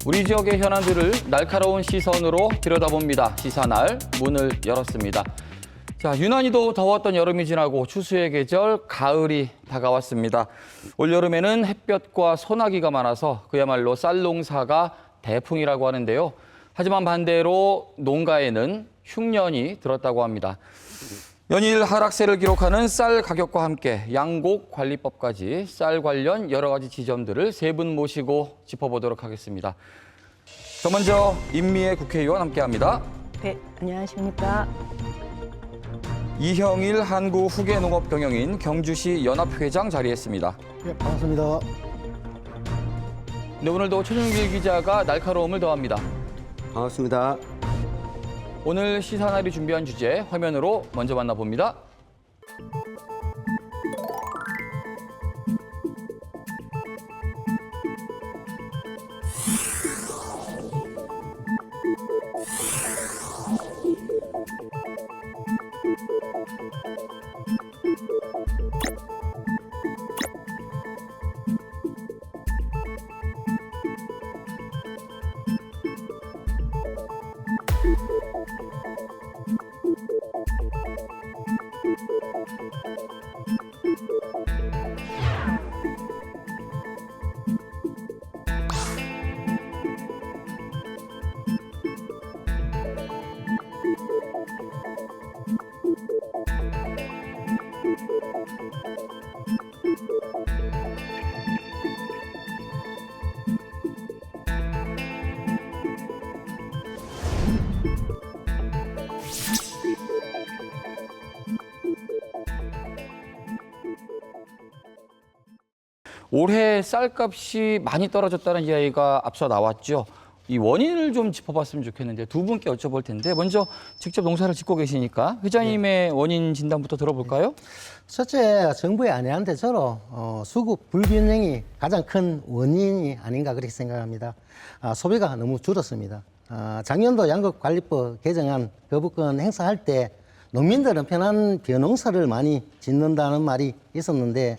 우리 지역의 현안들을 날카로운 시선으로 들여다봅니다. 시사날 문을 열었습니다. 자, 유난히도 더웠던 여름이 지나고 추수의 계절 가을이 다가왔습니다. 올여름에는 햇볕과 소나기가 많아서 그야말로 쌀 농사가 대풍이라고 하는데요. 하지만 반대로 농가에는 흉년이 들었다고 합니다. 연일 하락세를 기록하는 쌀 가격과 함께 양곡 관리법까지 쌀 관련 여러 가지 지점들을 세 분 모시고 짚어보도록 하겠습니다. 저 먼저 임미애 국회의원 함께합니다. 네, 안녕하십니까. 이형일 한국후계농업경영인 경주시 연합회장 자리했습니다. 네, 반갑습니다. 네, 오늘도 최준길 기자가 날카로움을 더합니다. 반갑습니다. 오늘 시사날이 준비한 주제 화면으로 먼저 만나봅니다. 올해 쌀값이 많이 떨어졌다는 이야기가 앞서 나왔죠. 이 원인을 좀 짚어봤으면 좋겠는데 두 분께 여쭤볼 텐데 먼저 직접 농사를 짓고 계시니까 회장님의 원인 진단부터 들어볼까요? 첫째, 정부의 안내한대처럼 수급 불균형이 가장 큰 원인이 아닌가 그렇게 생각합니다. 소비가 너무 줄었습니다. 작년도 양곡관리법 개정안 거부권 행사할 때 농민들은 편한 벼농사를 많이 짓는다는 말이 있었는데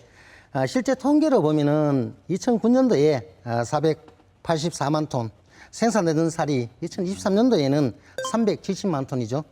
실제 통계로 보면은 2009년도에 484만 톤 생산되던 쌀이 2023년도에는 370만 톤이죠.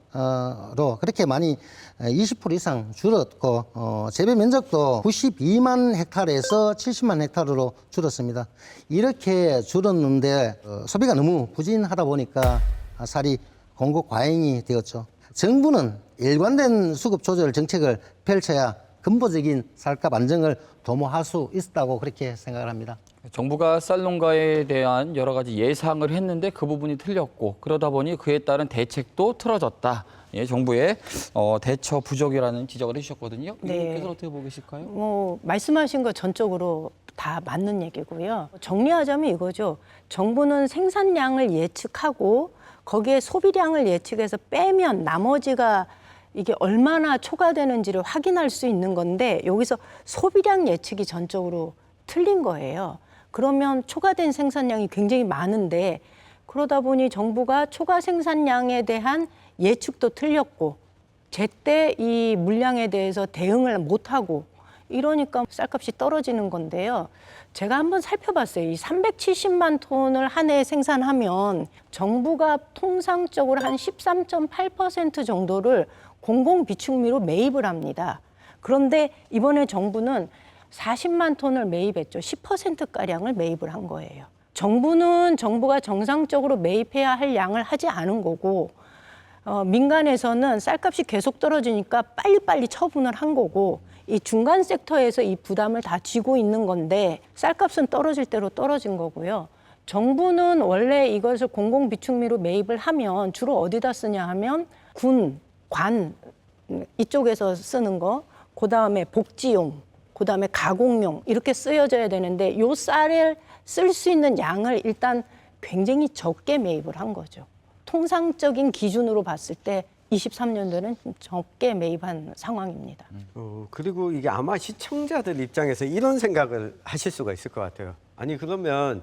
로 그렇게 많이 20% 이상 줄었고 재배 면적도 92만 헥타르에서 70만 헥타르로 줄었습니다. 이렇게 줄었는데 소비가 너무 부진하다 보니까 쌀이 공급 과잉이 되었죠. 정부는 일관된 수급 조절 정책을 펼쳐야 근본적인 쌀값 안정을 도모할 수 있다고 그렇게 생각을 합니다. 정부가 쌀 농가에 대한 여러 가지 예상을 했는데 그 부분이 틀렸고 그러다 보니 그에 따른 대책도 틀어졌다. 예, 정부의 대처 부족이라는 지적을 해주셨거든요. 네. 이분께서 어떻게 보고 계실까요? 말씀하신 거 전적으로 다 맞는 얘기고요. 정리하자면 이거죠. 정부는 생산량을 예측하고 거기에 소비량을 예측해서 빼면 나머지가 이게 얼마나 초과되는지를 확인할 수 있는 건데 여기서 소비량 예측이 전적으로 틀린 거예요. 그러면 초과된 생산량이 굉장히 많은데 그러다 보니 정부가 초과 생산량에 대한 예측도 틀렸고 제때 이 물량에 대해서 대응을 못하고 이러니까 쌀값이 떨어지는 건데요. 제가 한번 살펴봤어요. 이 370만 톤을 한 해에 생산하면 정부가 통상적으로 한 13.8% 정도를 공공비축미로 매입을 합니다. 그런데 이번에 정부는 40만 톤을 매입했죠. 10%가량을 매입을 한 거예요. 정부는 정부가 정상적으로 매입해야 할 양을 하지 않은 거고 민간에서는 쌀값이 계속 떨어지니까 빨리빨리 처분을 한 거고 이 중간 섹터에서 이 부담을 다 지고 있는 건데 쌀값은 떨어질 대로 떨어진 거고요. 정부는 원래 이것을 공공비축미로 매입을 하면 주로 어디다 쓰냐 하면 군, 관 이쪽에서 쓰는 거, 그다음에 복지용, 그다음에 가공용 이렇게 쓰여져야 되는데 요 쌀을 쓸 수 있는 양을 일단 굉장히 적게 매입을 한 거죠. 통상적인 기준으로 봤을 때 23년도는 좀 적게 매입한 상황입니다. 그리고 이게 아마 시청자들 입장에서 이런 생각을 하실 수가 있을 것 같아요. 아니 그러면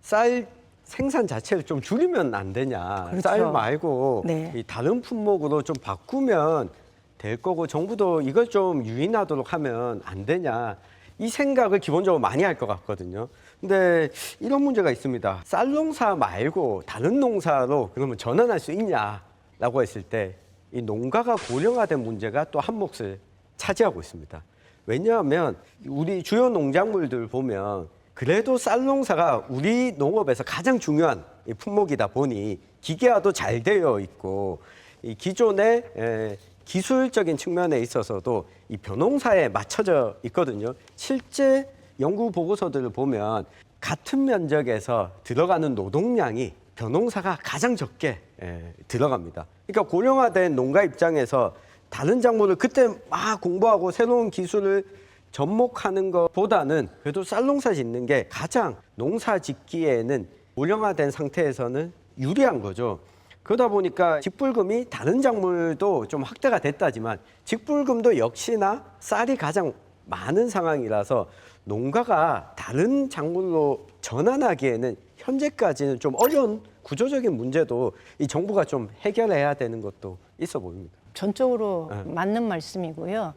쌀 생산 자체를 좀 줄이면 안 되냐. 그렇죠. 쌀 말고 네. 이 다른 품목으로 좀 바꾸면 될 거고 정부도 이걸 좀 유인하도록 하면 안 되냐. 이 생각을 기본적으로 많이 할 것 같거든요. 근데 이런 문제가 있습니다. 쌀 농사 말고 다른 농사로 그러면 전환할 수 있냐라고 했을 때 이 농가가 고령화된 문제가 또 한 몫을 차지하고 있습니다. 왜냐하면 우리 주요 농작물들 보면 그래도 쌀 농사가 우리 농업에서 가장 중요한 이 품목이다 보니 기계화도 잘 되어 있고 이 기존의 기술적인 측면에 있어서도 이 벼농사에 맞춰져 있거든요. 실제 연구 보고서들을 보면 같은 면적에서 들어가는 노동량이 벼농사가 가장 적게 들어갑니다. 그러니까 고령화된 농가 입장에서 다른 작물을 그때 막 공부하고 새로운 기술을 접목하는 것보다는 그래도 쌀 농사 짓는 게 가장 농사 짓기에는 고령화된 상태에서는 유리한 거죠. 그러다 보니까 직불금이 다른 작물도 좀 확대가 됐다지만 직불금도 역시나 쌀이 가장 많은 상황이라서 농가가 다른 작물로 전환하기에는 현재까지는 좀 어려운 구조적인 문제도 이 정부가 좀 해결해야 되는 것도 있어 보입니다. 전적으로 맞는 말씀이고요.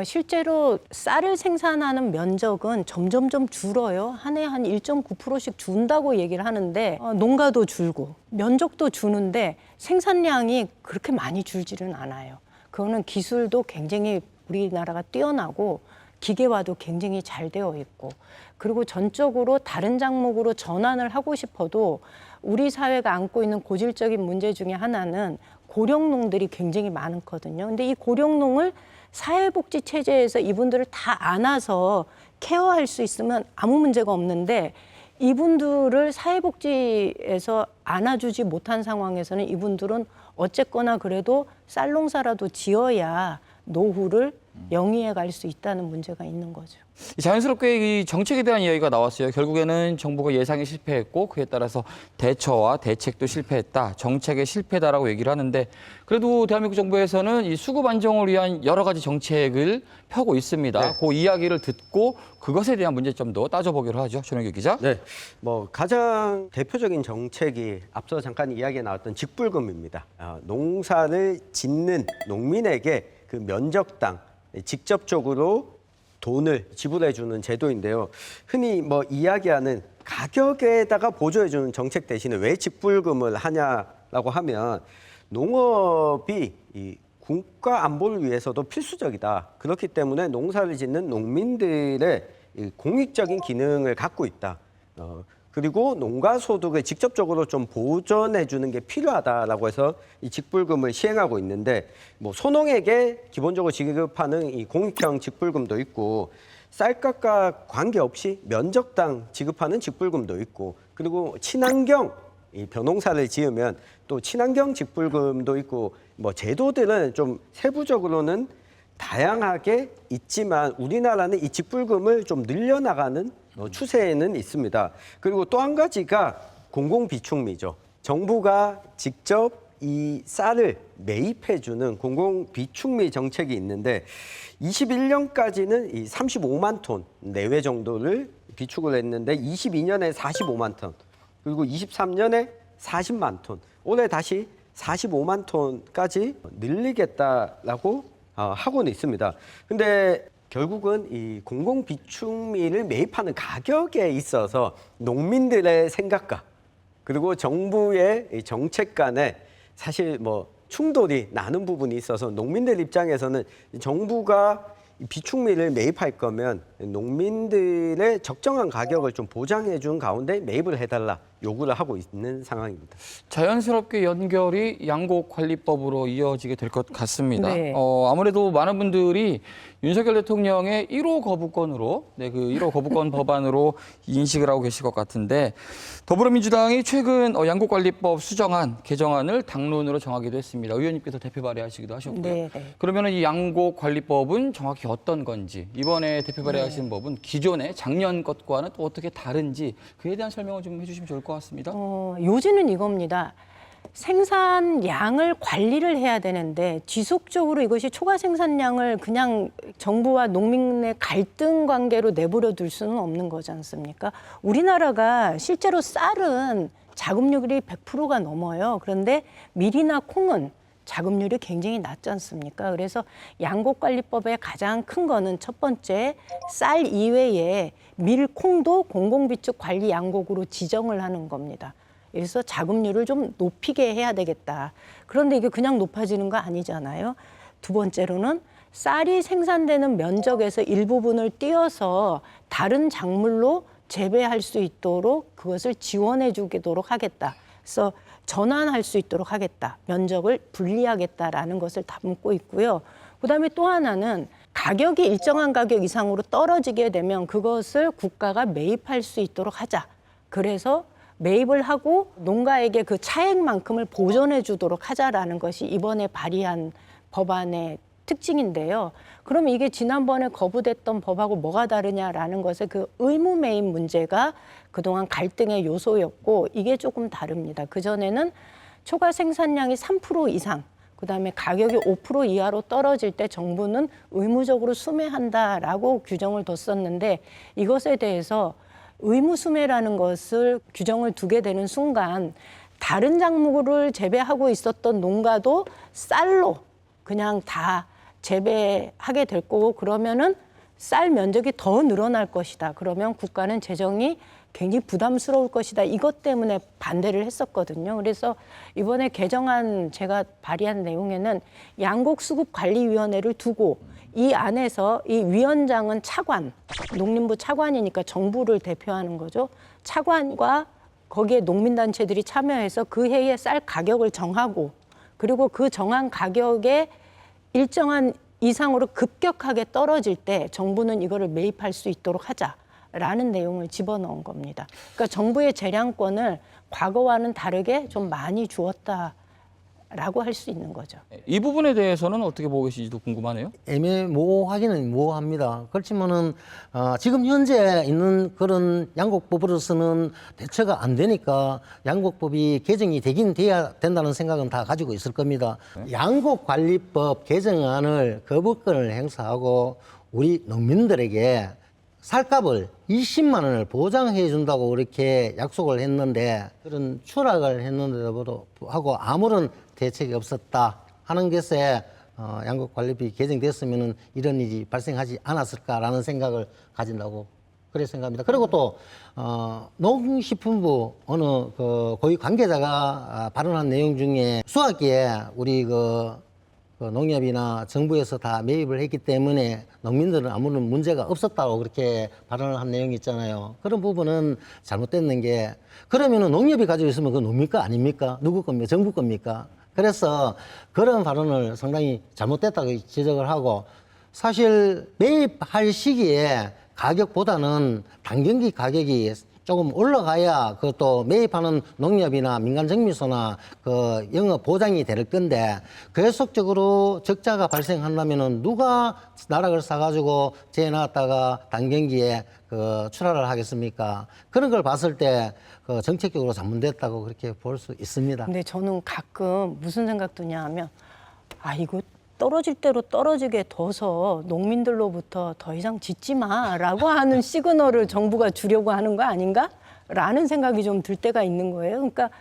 실제로 쌀을 생산하는 면적은 점점점 줄어요. 한 해 한 1.9%씩 준다고 얘기를 하는데 농가도 줄고 면적도 주는데 생산량이 그렇게 많이 줄지는 않아요. 그거는 기술도 굉장히 우리나라가 뛰어나고 기계화도 굉장히 잘 되어 있고 그리고 전적으로 다른 작목으로 전환을 하고 싶어도 우리 사회가 안고 있는 고질적인 문제 중에 하나는 고령농들이 굉장히 많거든요. 근데 이 고령농을 사회복지 체제에서 이분들을 다 안아서 케어할 수 있으면 아무 문제가 없는데 이분들을 사회복지에서 안아주지 못한 상황에서는 이분들은 어쨌거나 그래도 쌀농사라도 지어야 노후를 영위해 갈 수 있다는 문제가 있는 거죠. 자연스럽게 이 정책에 대한 이야기가 나왔어요. 결국에는 정부가 예상이 실패했고 그에 따라서 대처와 대책도 실패했다. 정책의 실패다라고 얘기를 하는데 그래도 대한민국 정부에서는 이 수급 안정을 위한 여러 가지 정책을 펴고 있습니다. 네. 그 이야기를 듣고 그것에 대한 문제점도 따져보기로 하죠. 전영규 기자. 네, 뭐 가장 대표적인 정책이 앞서 잠깐 이야기에 나왔던 직불금입니다. 농사를 짓는 농민에게 그 면적당 직접적으로 돈을 지불해주는 제도인데요. 흔히 뭐 이야기하는 가격에다가 보조해주는 정책 대신에 왜 직불금을 하냐라고 하면 농업이 이 국가 안보를 위해서도 필수적이다. 그렇기 때문에 농사를 짓는 농민들의 이 공익적인 기능을 갖고 있다. 그리고 농가 소득을 직접적으로 좀 보전해 주는 게 필요하다라고 해서 이 직불금을 시행하고 있는데 뭐 소농에게 기본적으로 지급하는 이 공익형 직불금도 있고 쌀값과 관계없이 면적당 지급하는 직불금도 있고 그리고 친환경 이 벼농사를 지으면 또 친환경 직불금도 있고 뭐 제도들은 좀 세부적으로는 다양하게 있지만 우리나라는 이 직불금을 좀 늘려나가는 추세에는 있습니다. 그리고 또 한 가지가 공공비축미죠. 정부가 직접 이 쌀을 매입해주는 공공비축미 정책이 있는데 21년까지는 이 35만 톤 내외 정도를 비축을 했는데 22년에 45만 톤 그리고 23년에 40만 톤 올해 다시 45만 톤까지 늘리겠다라고 하고는 있습니다. 근데 결국은 이 공공비축미를 매입하는 가격에 있어서 농민들의 생각과 그리고 정부의 이 정책 간에 사실 뭐 충돌이 나는 부분이 있어서 농민들 입장에서는 정부가 비축미를 매입할 거면 농민들의 적정한 가격을 좀 보장해 준 가운데 매입을 해달라 요구를 하고 있는 상황입니다. 자연스럽게 연결이 양곡관리법으로 이어지게 될 것 같습니다. 네. 아무래도 많은 분들이 윤석열 대통령의 1호 거부권으로, 그 1호 거부권 법안으로 인식을 하고 계실 것 같은데 더불어민주당이 최근 양곡관리법 수정안, 개정안을 당론으로 정하기도 했습니다. 의원님께서 대표 발의하시기도 하셨고요. 네. 그러면 이 양곡관리법은 정확히 어떤 건지, 이번에 대표 발의하신 법은 기존의 작년 것과는 또 어떻게 다른지 그에 대한 설명을 좀 해주시면 좋을 것 같습니다. 요지는 이겁니다. 생산량을 관리를 해야 되는데 지속적으로 이것이 초과 생산량을 그냥 정부와 농민의 갈등 관계로 내버려 둘 수는 없는 거지 않습니까? 우리나라가 실제로 쌀은 자급률이 100%가 넘어요. 그런데 밀이나 콩은 자급률이 굉장히 낮지 않습니까? 그래서 양곡관리법의 가장 큰 거는 첫 번째 쌀 이외에 밀, 콩도 공공비축 관리 양곡으로 지정을 하는 겁니다. 그래서 자급률을 좀 높이게 해야 되겠다. 그런데 이게 그냥 높아지는 거 아니잖아요. 두 번째로는 쌀이 생산되는 면적에서 일부분을 띄어서 다른 작물로 재배할 수 있도록 그것을 지원해 주도록 하겠다. 그래서 전환할 수 있도록 하겠다. 면적을 분리하겠다라는 것을 담고 있고요. 그다음에 또 하나는 가격이 일정한 가격 이상으로 떨어지게 되면 그것을 국가가 매입할 수 있도록 하자. 그래서 매입을 하고 농가에게 그 차액만큼을 보존해 주도록 하자라는 것이 이번에 발의한 법안의 특징인데요. 그럼 이게 지난번에 거부됐던 법하고 뭐가 다르냐라는 것의 그 의무 매입 문제가 그동안 갈등의 요소였고 이게 조금 다릅니다. 그전에는 초과 생산량이 3% 이상, 그다음에 가격이 5% 이하로 떨어질 때 정부는 의무적으로 수매한다라고 규정을 뒀었는데 이것에 대해서 의무 수매라는 것을 규정을 두게 되는 순간 다른 작물을 재배하고 있었던 농가도 쌀로 그냥 다 재배하게 될 거고 그러면은 쌀 면적이 더 늘어날 것이다. 그러면 국가는 재정이 굉장히 부담스러울 것이다. 이것 때문에 반대를 했었거든요. 그래서 이번에 개정안 제가 발의한 내용에는 양곡수급관리위원회를 두고 이 안에서 이 위원장은 차관, 농림부 차관이니까 정부를 대표하는 거죠. 차관과 거기에 농민단체들이 참여해서 그 해의 쌀 가격을 정하고 그리고 그 정한 가격에 일정한 이상으로 급격하게 떨어질 때 정부는 이거를 매입할 수 있도록 하자라는 내용을 집어넣은 겁니다. 그러니까 정부의 재량권을 과거와는 다르게 좀 많이 주었다라고 할 수 있는 거죠. 이 부분에 대해서는 어떻게 보고 계신지도 궁금하네요. 애매모호하기는 모호합니다. 그렇지만은 지금 현재 있는 그런 양곡법으로서는 대처가 안 되니까 양곡법이 개정이 되긴 돼야 된다는 생각은 다 가지고 있을 겁니다. 양곡관리법 개정안을 거부권을 행사하고 우리 농민들에게 쌀값을 20만 원을 보장해 준다고 그렇게 약속을 했는데 그런 추락을 했는데도 하고 아무런 대책이 없었다 하는 것에 양곡관리법이 개정됐으면 이런 일이 발생하지 않았을까라는 생각을 가진다고 그래 생각합니다. 그리고 또 농식품부 어느 그 고위 관계자가 발언한 내용 중에 수학기에 우리 그 농협이나 정부에서 다 매입을 했기 때문에 농민들은 아무런 문제가 없었다고 그렇게 발언을 한 내용이 있잖아요. 그런 부분은 잘못됐는 게 그러면은 농협이 가지고 있으면 그 농민가 아닙니까? 누구 겁니까? 정부 겁니까? 그래서 그런 발언을 상당히 잘못됐다고 지적을 하고 사실 매입할 시기에 가격보다는 단경기 가격이 조금 올라가야 그것도 매입하는 농협이나 민간정미소나 그 영업 보장이 될 건데 계속적으로 적자가 발생한다면은 누가 나락을 사가지고 재놨다가 단경기에 그 출하를 하겠습니까? 그런 걸 봤을 때 그 정책적으로 잘못됐다고 그렇게 볼 수 있습니다. 근데 저는 가끔 무슨 생각 드냐 하면 이거 떨어질 대로 떨어지게 둬서 농민들로부터 더 이상 짓지 마라고 하는 시그널을 정부가 주려고 하는 거 아닌가? 라는 생각이 좀 들 때가 있는 거예요. 그러니까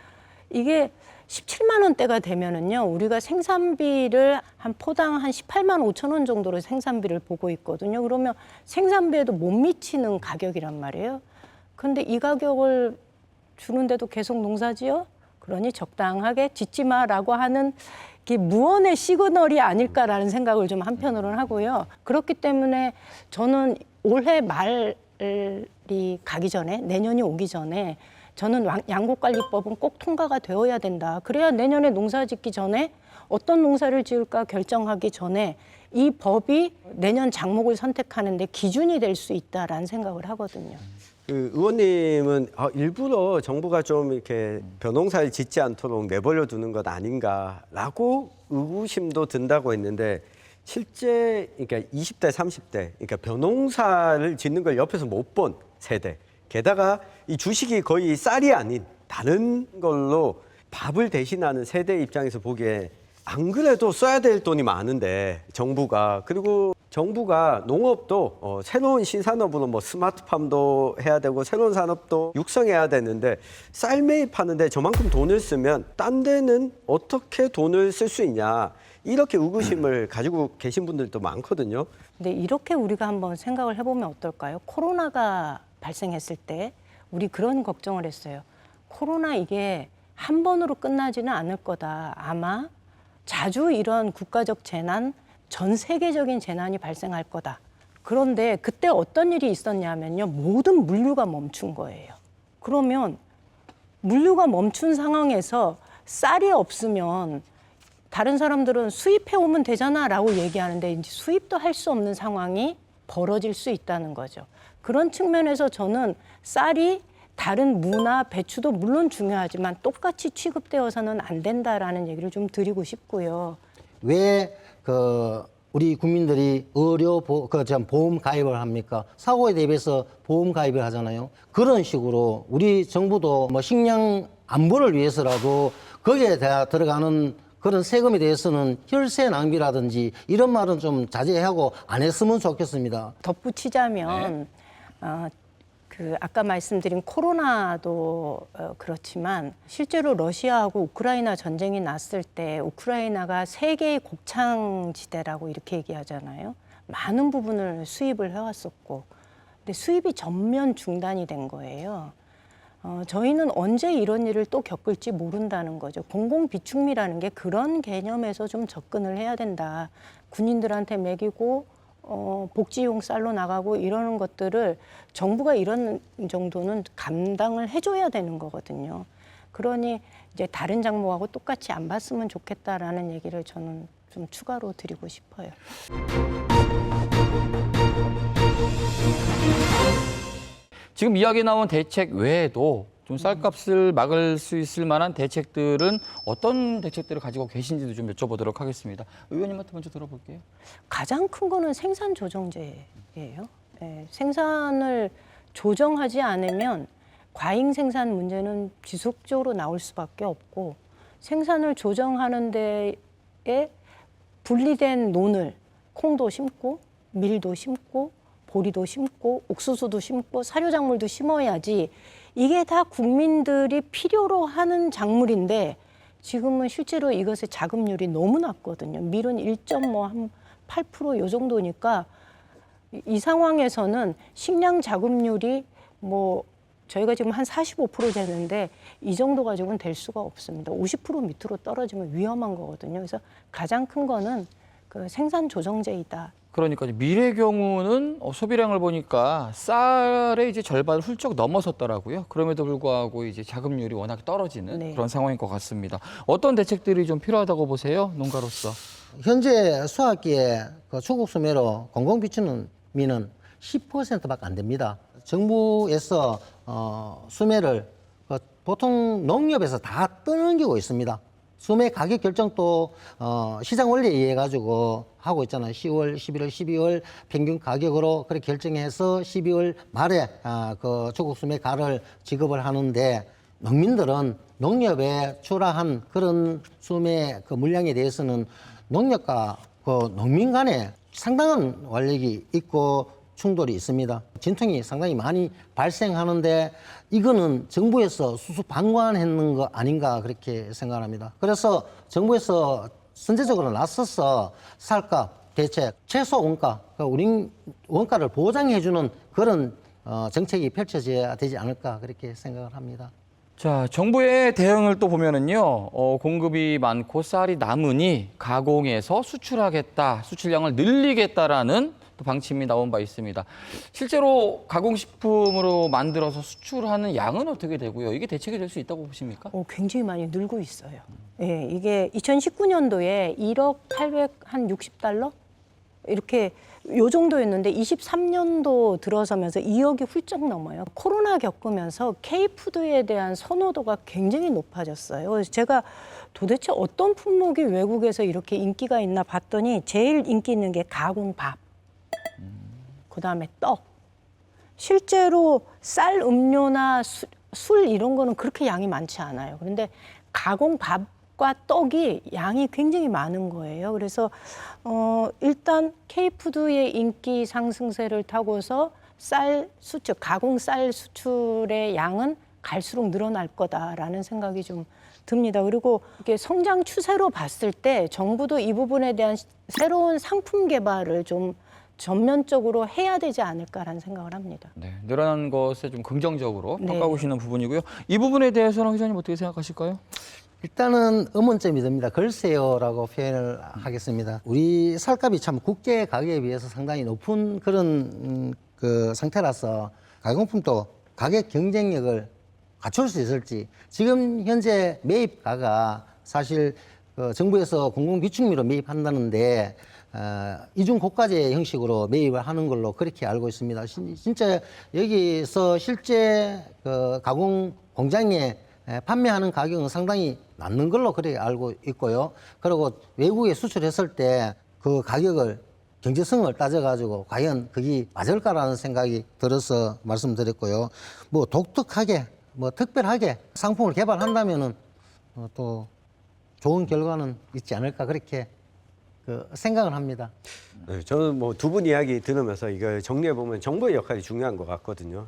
이게 17만 원대가 되면은요, 우리가 생산비를 한 포당 한 18만 5천 원 정도로 생산비를 보고 있거든요. 그러면 생산비에도 못 미치는 가격이란 말이에요. 근데 이 가격을 주는데도 계속 농사지어? 그러니 적당하게 짓지 마라고 하는 게 무언의 시그널이 아닐까라는 생각을 좀 한편으로는 하고요. 그렇기 때문에 저는 올해 말이 가기 전에, 내년이 오기 전에 저는 양곡관리법은 꼭 통과가 되어야 된다. 그래야 내년에 농사 짓기 전에 어떤 농사를 지을까 결정하기 전에 이 법이 내년 작목을 선택하는데 기준이 될 수 있다라는 생각을 하거든요. 그 의원님은 일부러 정부가 좀 이렇게 벼농사를 짓지 않도록 내버려 두는 것 아닌가라고 의구심도 든다고 했는데 실제 그러니까 20대, 30대 그러니까 벼농사를 짓는 걸 옆에서 못 본 세대 게다가 이 주식이 거의 쌀이 아닌 다른 걸로 밥을 대신하는 세대 입장에서 보기에 안 그래도 써야 될 돈이 많은데 그리고 정부가 농업도 새로운 신산업으로 뭐 스마트팜도 해야 되고 새로운 산업도 육성해야 되는데 쌀 매입하는데 저만큼 돈을 쓰면 딴 데는 어떻게 돈을 쓸 수 있냐 이렇게 의구심을 가지고 계신 분들도 많거든요. 근데 이렇게 우리가 한번 생각을 해보면 어떨까요? 코로나가 발생했을 때 우리 그런 걱정을 했어요. 코로나 이게 한 번으로 끝나지는 않을 거다. 아마 자주 이런 국가적 재난, 전 세계적인 재난이 발생할 거다. 그런데 그때 어떤 일이 있었냐면요. 모든 물류가 멈춘 거예요. 그러면 물류가 멈춘 상황에서 쌀이 없으면 다른 사람들은 수입해 오면 되잖아라고 얘기하는데 이제 수입도 할 수 없는 상황이 벌어질 수 있다는 거죠. 그런 측면에서 저는 쌀이 다른 무나 배추도 물론 중요하지만 똑같이 취급되어서는 안 된다라는 얘기를 좀 드리고 싶고요. 왜 우리 국민들이 보험 가입을 합니까? 사고에 대비해서 보험 가입을 하잖아요. 그런 식으로 우리 정부도 뭐 식량 안보를 위해서라도 거기에 들어가는 그런 세금에 대해서는 혈세 낭비라든지 이런 말은 좀 자제하고 안 했으면 좋겠습니다. 덧붙이자면 아까 말씀드린 코로나도 그렇지만 실제로 러시아하고 우크라이나 전쟁이 났을 때 우크라이나가 세계의 곡창지대라고 이렇게 얘기하잖아요. 많은 부분을 수입을 해왔었고 근데 수입이 전면 중단이 된 거예요. 저희는 언제 이런 일을 또 겪을지 모른다는 거죠. 공공비축미라는 게 그런 개념에서 좀 접근을 해야 된다. 군인들한테 먹이고 복지용 쌀로 나가고 이러는 것들을 정부가 이런 정도는 감당을 해줘야 되는 거거든요. 그러니 이제 다른 장목하고 똑같이 안 봤으면 좋겠다라는 얘기를 저는 좀 추가로 드리고 싶어요. 지금 이야기 나온 대책 외에도 좀 쌀값을 막을 수 있을 만한 대책들은 어떤 대책들을 가지고 계신지도 좀 여쭤보도록 하겠습니다. 의원님한테 먼저 들어볼게요. 가장 큰 거는 생산 조정제예요. 생산을 조정하지 않으면 과잉 생산 문제는 지속적으로 나올 수밖에 없고 생산을 조정하는 데에 분리된 논을 콩도 심고 밀도 심고 보리도 심고 옥수수도 심고 사료작물도 심어야지 이게 다 국민들이 필요로 하는 작물인데 지금은 실제로 이것의 자급률이 너무 낮거든요. 밀은 1.8% 요 정도니까 이 상황에서는 식량 자급률이 저희가 지금 한 45% 되는데 이 정도 가지고는 될 수가 없습니다. 50% 밑으로 떨어지면 위험한 거거든요. 그래서 가장 큰 거는 그 생산 조정제이다. 그러니까 밀의 경우는 소비량을 보니까 쌀의 이제 절반을 훌쩍 넘어섰더라고요. 그럼에도 불구하고 이제 자급률이 워낙 떨어지는 네. 그런 상황인 것 같습니다. 어떤 대책들이 좀 필요하다고 보세요, 농가로서? 현재 수확기에 초국 소매로 공공비축미는 10%밖에 안 됩니다. 정부에서 수매를 보통 농협에서 다 떠넘기고 있습니다. 수매 가격 결정도 시장 원리에 의해 가지고 하고 있잖아요. 10월, 11월, 12월 평균 가격으로 그렇게 결정해서 12월 말에 그 초국 수매 가를 지급을 하는데 농민들은 농협에 출하한 그런 수매 그 물량에 대해서는 농협과 그 농민 간에 상당한 완력이 있고 충돌이 있습니다. 진통이 상당히 많이 발생하는데 이거는 정부에서 수수방관했는 거 아닌가 그렇게 생각합니다. 그래서 정부에서 선제적으로 나서서 쌀값 대책, 최소 원가, 우리 원가를 보장해주는 그런 정책이 펼쳐져야 되지 않을까 그렇게 생각을 합니다. 자, 정부의 대응을 또 보면은요, 공급이 많고 쌀이 남으니 가공해서 수출하겠다, 수출량을 늘리겠다라는 또 방침이 나온 바 있습니다. 실제로 가공식품으로 만들어서 수출하는 양은 어떻게 되고요? 이게 대책이 될 수 있다고 보십니까? 굉장히 많이 늘고 있어요. 예, 이게 2019년도에 1억 860달러? 이렇게 요 정도였는데 23년도 들어서면서 2억이 훌쩍 넘어요. 코로나 겪으면서 K푸드에 대한 선호도가 굉장히 높아졌어요. 그래서 제가 도대체 어떤 품목이 외국에서 이렇게 인기가 있나 봤더니 제일 인기 있는 게 가공밥, 그다음에 떡. 실제로 쌀 음료나 술 이런 거는 그렇게 양이 많지 않아요. 그런데 가공밥과 떡이 양이 굉장히 많은 거예요. 그래서 일단 K푸드의 인기 상승세를 타고서 쌀 수출, 가공 쌀 수출의 양은 갈수록 늘어날 거다라는 생각이 좀 듭니다. 그리고 이게 성장 추세로 봤을 때 정부도 이 부분에 대한 새로운 상품 개발을 좀 전면적으로 해야 되지 않을까라는 생각을 합니다. 네, 늘어난 것에 좀 긍정적으로 네. 평가하시는 부분이고요. 이 부분에 대해서는 회장님 어떻게 생각하실까요? 일단은 의문점이 듭니다. 글쎄요라고 표현을 하겠습니다. 우리 쌀값이 참 국제 가격에 비해서 상당히 높은 그런 그 상태라서 가공품도 가격 경쟁력을 갖출 수 있을지, 지금 현재 매입가가 사실 그 정부에서 공공비축미로 매입한다는데 이중 고가제 형식으로 매입을 하는 걸로 그렇게 알고 있습니다. 진짜 여기서 실제 그 가공 공장에 판매하는 가격은 상당히 낮는 걸로 그렇게 알고 있고요. 그리고 외국에 수출했을 때 그 가격을 경제성을 따져가지고 과연 그게 맞을까라는 생각이 들어서 말씀드렸고요. 뭐 독특하게, 뭐 특별하게 상품을 개발한다면은 또 좋은 결과는 있지 않을까 그렇게 그 생각을 합니다. 네, 저는 뭐 두 분 이야기 들으면서 이걸 정리해 보면 정부의 역할이 중요한 것 같거든요.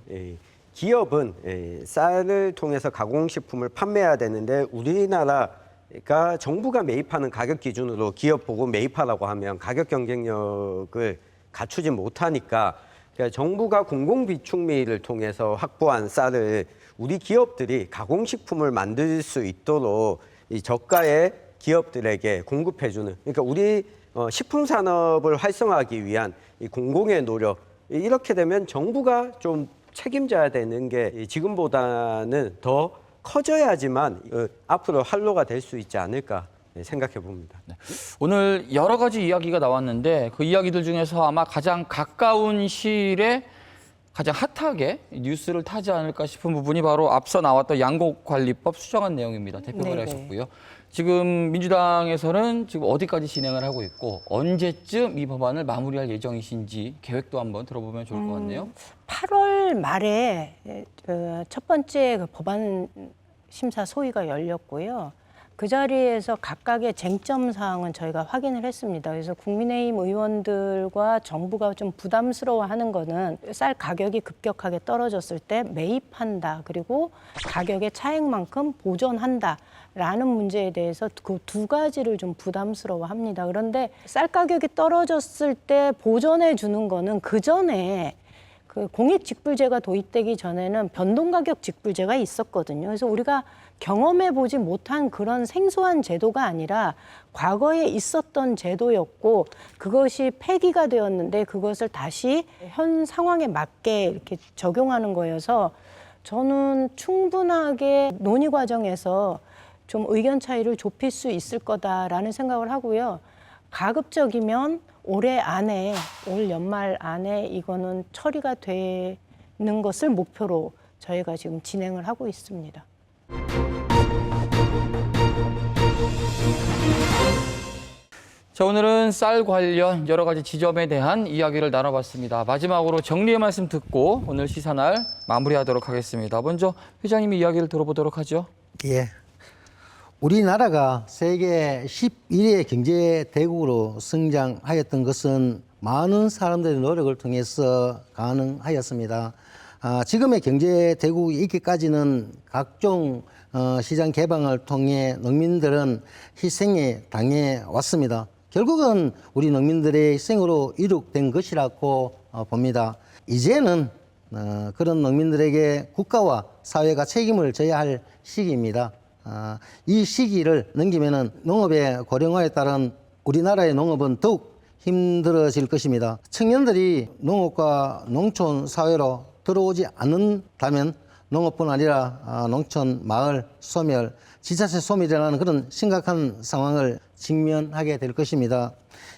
기업은 쌀을 통해서 가공식품을 판매해야 되는데 우리나라가 정부가 매입하는 가격 기준으로 기업 보고 매입하라고 하면 가격 경쟁력을 갖추지 못하니까 그러니까 정부가 공공비축미를 통해서 확보한 쌀을 우리 기업들이 가공식품을 만들 수 있도록 이 저가의 기업들에게 공급해주는, 그러니까 우리 식품 산업을 활성화하기 위한 이 공공의 노력, 이렇게 되면 정부가 좀 책임져야 되는 게 지금보다는 더 커져야지만 앞으로 활로가 될 수 있지 않을까 생각해 봅니다. 오늘 여러 가지 이야기가 나왔는데 그 이야기들 중에서 아마 가장 가까운 시일에 가장 핫하게 뉴스를 타지 않을까 싶은 부분이 바로 앞서 나왔던 양곡관리법 수정안 내용입니다. 대표가 네네. 하셨고요. 지금 민주당에서는 지금 어디까지 진행을 하고 있고 언제쯤 이 법안을 마무리할 예정이신지 계획도 한번 들어보면 좋을 것 같네요. 8월 말에 그 첫 번째 그 법안 심사 소위가 열렸고요. 그 자리에서 각각의 쟁점 사항은 저희가 확인을 했습니다. 그래서 국민의힘 의원들과 정부가 좀 부담스러워하는 거는 쌀 가격이 급격하게 떨어졌을 때 매입한다. 그리고 가격의 차액만큼 보존한다라는 문제에 대해서 그 두 가지를 좀 부담스러워합니다. 그런데 쌀 가격이 떨어졌을 때 보존해 주는 거는 그 전에 그 공익직불제가 도입되기 전에는 변동가격 직불제가 있었거든요. 그래서 우리가 경험해 보지 못한 그런 생소한 제도가 아니라 과거에 있었던 제도였고 그것이 폐기가 되었는데 그것을 다시 현 상황에 맞게 이렇게 적용하는 거여서 저는 충분하게 논의 과정에서 좀 의견 차이를 좁힐 수 있을 거다라는 생각을 하고요. 가급적이면 올해 안에, 올 연말 안에 이거는 처리가 되는 것을 목표로 저희가 지금 진행을 하고 있습니다. 자, 오늘은 쌀 관련 여러 가지 지점에 대한 이야기를 나눠봤습니다. 마지막으로 정리의 말씀 듣고 오늘 시사날 마무리하도록 하겠습니다. 먼저 회장님이 이야기를 들어보도록 하죠. 예. 우리나라가 세계 11위 경제 대국으로 성장하였던 것은 많은 사람들의 노력을 통해서 가능하였습니다. 지금의 경제 대국이 있기까지는 각종 시장 개방을 통해 농민들은 희생에 당해 왔습니다. 결국은 우리 농민들의 희생으로 이룩된 것이라고 봅니다. 이제는 그런 농민들에게 국가와 사회가 책임을 져야 할 시기입니다. 이 시기를 넘기면은 농업의 고령화에 따른 우리나라의 농업은 더욱 힘들어질 것입니다. 청년들이 농업과 농촌 사회로 들어오지 않는다면 농업뿐 아니라 농촌, 마을 소멸, 지자체 소멸이라는 그런 심각한 상황을 직면하게 될 것입니다.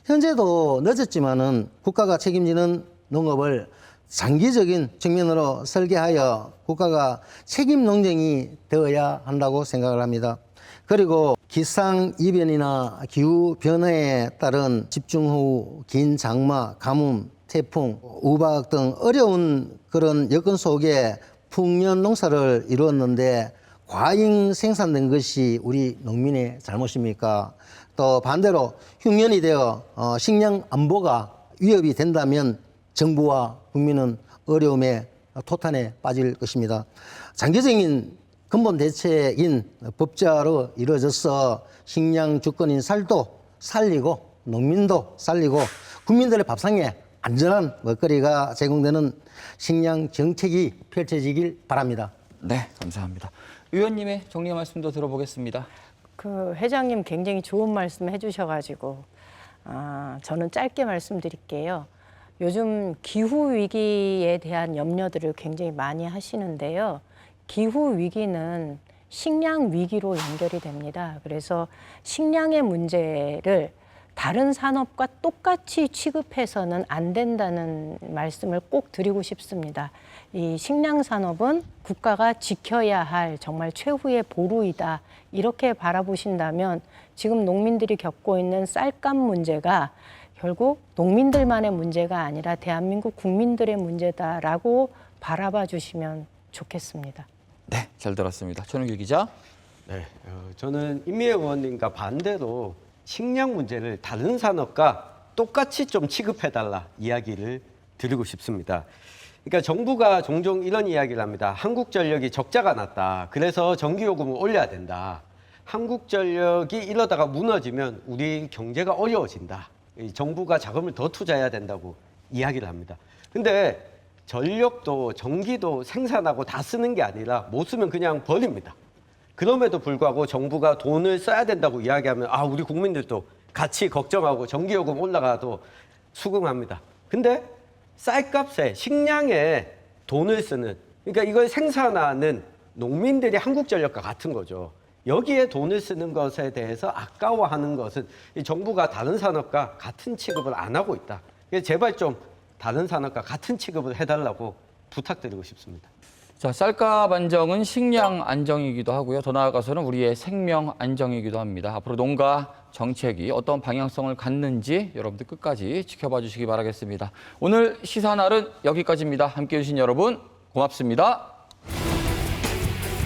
현재도 늦었지만은 국가가 책임지는 농업을 장기적인 측면으로 설계하여 국가가 책임 농정이 되어야 한다고 생각을 합니다. 그리고 기상이변이나 기후변화에 따른 집중호우, 긴 장마, 가뭄, 태풍, 우박 등 어려운 그런 여건 속에 풍년 농사를 이루었는데 과잉 생산된 것이 우리 농민의 잘못입니까? 또 반대로 흉년이 되어 식량 안보가 위협이 된다면 정부와 국민은 어려움에 토탄에 빠질 것입니다. 장기적인 근본 대책인 법제화로 이루어져서 식량 주권인 쌀도 살리고 농민도 살리고 국민들의 밥상에 안전한 먹거리가 제공되는 식량 정책이 펼쳐지길 바랍니다. 네, 감사합니다. 의원님의 정리 말씀도 들어보겠습니다. 그 회장님 굉장히 좋은 말씀 해주셔가지고 저는 짧게 말씀드릴게요. 요즘 기후 위기에 대한 염려들을 굉장히 많이 하시는데요. 기후 위기는 식량 위기로 연결이 됩니다. 그래서 식량의 문제를 다른 산업과 똑같이 취급해서는 안 된다는 말씀을 꼭 드리고 싶습니다. 이 식량 산업은 국가가 지켜야 할 정말 최후의 보루이다. 이렇게 바라보신다면 지금 농민들이 겪고 있는 쌀값 문제가 결국 농민들만의 문제가 아니라 대한민국 국민들의 문제다라고 바라봐 주시면 좋겠습니다. 네, 잘 들었습니다. 최능길 기자. 네, 저는 임미애 의원님과 반대로 식량 문제를 다른 산업과 똑같이 좀 취급해달라 이야기를 드리고 싶습니다. 그러니까 정부가 종종 이런 이야기를 합니다. 한국전력이 적자가 났다. 그래서 전기요금을 올려야 된다. 한국전력이 이러다가 무너지면 우리 경제가 어려워진다. 정부가 자금을 더 투자해야 된다고 이야기를 합니다. 근데 전력도 전기도 생산하고 다 쓰는 게 아니라 못 쓰면 그냥 버립니다. 그럼에도 불구하고 정부가 돈을 써야 된다고 이야기하면 우리 국민들도 같이 걱정하고 전기요금 올라가도 수긍합니다. 근데 쌀값에 식량에 돈을 쓰는, 그러니까 이걸 생산하는 농민들이 한국전력과 같은 거죠. 여기에 돈을 쓰는 것에 대해서 아까워하는 것은 이 정부가 다른 산업과 같은 취급을 안 하고 있다. 그래서 제발 좀 다른 산업과 같은 취급을 해달라고 부탁드리고 싶습니다. 자, 쌀값 안정은 식량 안정이기도 하고요. 더 나아가서는 우리의 생명 안정이기도 합니다. 앞으로 농가 정책이 어떤 방향성을 갖는지 여러분들 끝까지 지켜봐 주시기 바라겠습니다. 오늘 시사날은 여기까지입니다. 함께해 주신 여러분 고맙습니다.